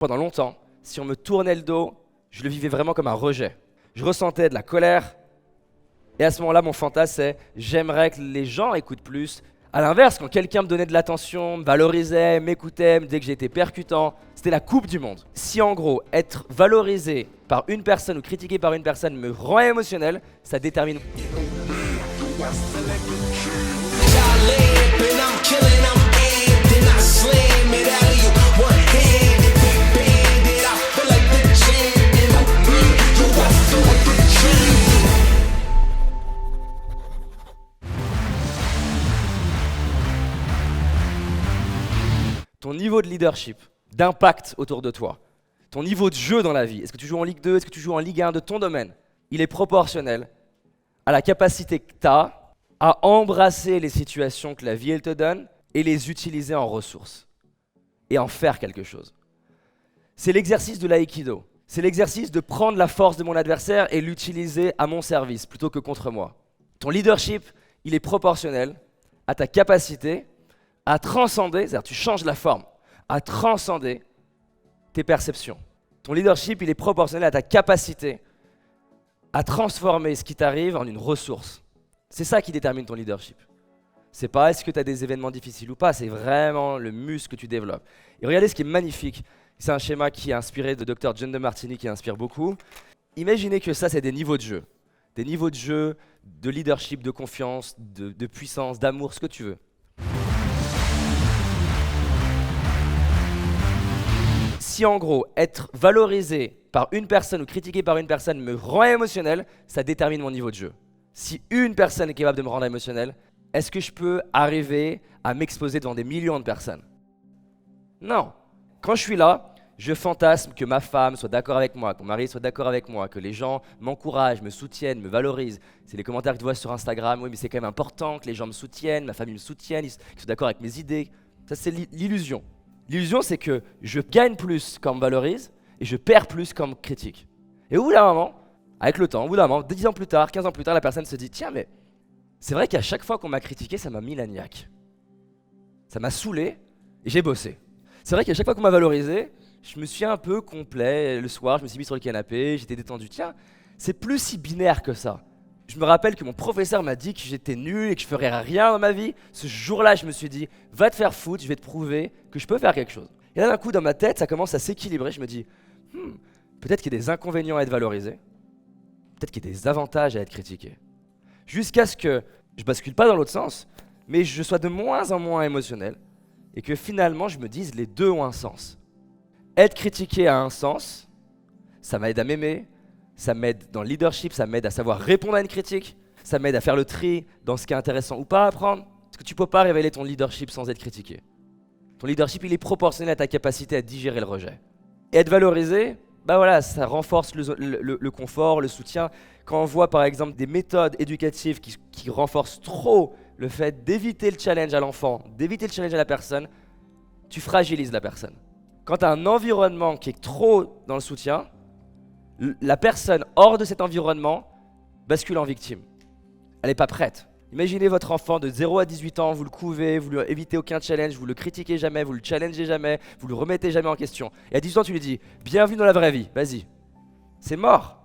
Pendant longtemps, si on me tournait le dos, je le vivais vraiment comme un rejet. Je ressentais de la colère. Et à ce moment-là, mon fantasme, c'est j'aimerais que les gens écoutent plus. À l'inverse, quand quelqu'un me donnait de l'attention, me valorisait, m'écoutait, me disait que j'étais percutant, c'était la coupe du monde. Si en gros, être valorisé par une personne ou critiqué par une personne me rend émotionnel, ça détermine. Ton niveau de leadership, d'impact autour de toi, ton niveau de jeu dans la vie, est-ce que tu joues en Ligue 2, est-ce que tu joues en Ligue 1 de ton domaine, il est proportionnel à la capacité que tu as à embrasser les situations que la vie elle te donne et les utiliser en ressources et en faire quelque chose. C'est l'exercice de l'aïkido. C'est l'exercice de prendre la force de mon adversaire et l'utiliser à mon service plutôt que contre moi. Ton leadership, il est proportionnel à ta capacité à transcender, c'est-à-dire tu changes la forme, à transcender tes perceptions. Ton leadership, il est proportionnel à ta capacité à transformer ce qui t'arrive en une ressource. C'est ça qui détermine ton leadership. C'est pas est-ce que tu as des événements difficiles ou pas, c'est vraiment le muscle que tu développes. Et regardez ce qui est magnifique, c'est un schéma qui est inspiré de Dr. John DeMartini qui inspire beaucoup. Imaginez que ça, c'est des niveaux de jeu. Des niveaux de jeu, de leadership, de confiance, de puissance, d'amour, ce que tu veux. Si en gros, être valorisé par une personne ou critiqué par une personne me rend émotionnel, ça détermine mon niveau de jeu. Si une personne est capable de me rendre émotionnel, est-ce que je peux arriver à m'exposer devant des millions de personnes? Non. Quand je suis là, je fantasme que ma femme soit d'accord avec moi, que mon mari soit d'accord avec moi, que les gens m'encouragent, me soutiennent, me valorisent. C'est les commentaires que tu vois sur Instagram. Oui, mais c'est quand même important que les gens me soutiennent, ma famille me soutienne, qu'ils soient d'accord avec mes idées. Ça, c'est l'illusion. L'illusion, c'est que je gagne plus quand on me valorise et je perds plus quand on me critique. Et au bout d'un moment, avec le temps, au bout d'un moment, 10 ans plus tard, 15 ans plus tard, la personne se dit « Tiens, mais c'est vrai qu'à chaque fois qu'on m'a critiqué, ça m'a mis la niaque. Ça m'a saoulé et j'ai bossé. C'est vrai qu'à chaque fois qu'on m'a valorisé, je me suis un peu complet. Le soir, je me suis mis sur le canapé, j'étais détendu. Tiens, c'est plus si binaire que ça. Je me rappelle que mon professeur m'a dit que j'étais nul et que je ferais rien dans ma vie. Ce jour-là, je me suis dit, va te faire foutre, je vais te prouver que je peux faire quelque chose. Et là, d'un coup, dans ma tête, ça commence à s'équilibrer. Je me dis, peut-être qu'il y a des inconvénients à être valorisé. Peut-être qu'il y a des avantages à être critiqué. Jusqu'à ce que je bascule pas dans l'autre sens, mais je sois de moins en moins émotionnel et que finalement, je me dise, les deux ont un sens. Être critiqué a un sens, ça m'aide à m'aimer, ça m'aide dans le leadership, ça m'aide à savoir répondre à une critique, ça m'aide à faire le tri dans ce qui est intéressant ou pas à apprendre. Parce que tu peux pas révéler ton leadership sans être critiqué. Ton leadership, il est proportionnel à ta capacité à digérer le rejet. Et être valorisé, bah voilà, ça renforce le confort, le soutien. Quand on voit par exemple des méthodes éducatives qui renforcent trop le fait d'éviter le challenge à l'enfant, d'éviter le challenge à la personne, tu fragilises la personne. Quand tu as un environnement qui est trop dans le soutien, la personne hors de cet environnement bascule en victime. Elle n'est pas prête. Imaginez votre enfant de 0 à 18 ans, vous le couvez, vous lui évitez aucun challenge, vous le critiquez jamais, vous le challengez jamais, vous le remettez jamais en question. Et à 18 ans, tu lui dis « Bienvenue dans la vraie vie, vas-y ». C'est mort.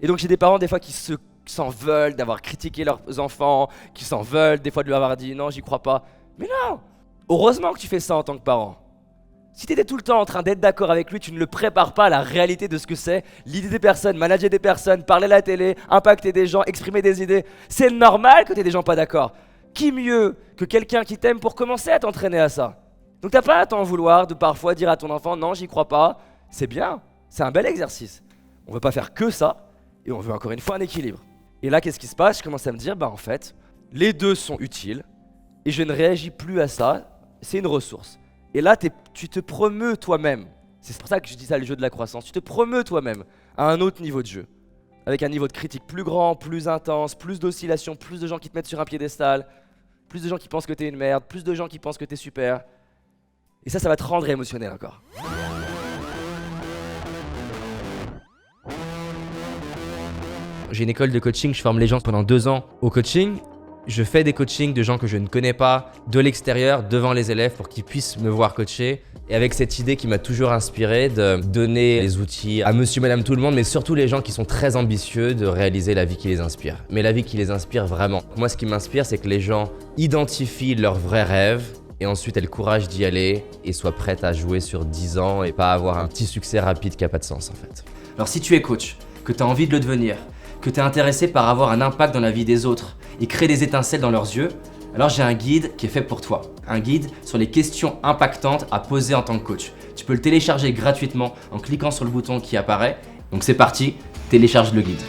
Et donc j'ai des parents des fois qui s'en veulent d'avoir critiqué leurs enfants, qui s'en veulent des fois de lui avoir dit « Non, j'y crois pas ». Mais non. Heureusement que tu fais ça en tant que parent. Si tu étais tout le temps en train d'être d'accord avec lui, tu ne le prépares pas à la réalité de ce que c'est, l'idée des personnes, manager des personnes, parler à la télé, impacter des gens, exprimer des idées. C'est normal que tu aies des gens pas d'accord. Qui mieux que quelqu'un qui t'aime pour commencer à t'entraîner à ça? Donc t'as pas à t'en vouloir de parfois dire à ton enfant « Non, j'y crois pas ». C'est bien, c'est un bel exercice. On veut pas faire que ça, et on veut encore une fois un équilibre. Et là, qu'est-ce qui se passe? Je commence à me dire, en fait, les deux sont utiles, et je ne réagis plus à ça, c'est une ressource. Et là, tu te promeus toi-même. C'est pour ça que je dis ça, le jeu de la croissance. Tu te promeus toi-même à un autre niveau de jeu. Avec un niveau de critique plus grand, plus intense, plus d'oscillations, plus de gens qui te mettent sur un piédestal, plus de gens qui pensent que t'es une merde, plus de gens qui pensent que t'es super. Et ça va te rendre émotionnel encore. J'ai une école de coaching, je forme les gens pendant 2 ans au coaching. Je fais des coachings de gens que je ne connais pas, de l'extérieur, devant les élèves pour qu'ils puissent me voir coacher. Et avec cette idée qui m'a toujours inspiré de donner les outils à monsieur, madame, tout le monde, mais surtout les gens qui sont très ambitieux de réaliser la vie qui les inspire. Mais la vie qui les inspire vraiment. Moi, ce qui m'inspire, c'est que les gens identifient leurs vrais rêves et ensuite aient le courage d'y aller et soient prêts à jouer sur 10 ans et pas avoir un petit succès rapide qui n'a pas de sens en fait. Alors si tu es coach, que tu as envie de le devenir, que tu es intéressé par avoir un impact dans la vie des autres et créer des étincelles dans leurs yeux, alors j'ai un guide qui est fait pour toi. Un guide sur les questions impactantes à poser en tant que coach. Tu peux le télécharger gratuitement en cliquant sur le bouton qui apparaît. Donc c'est parti, télécharge le guide.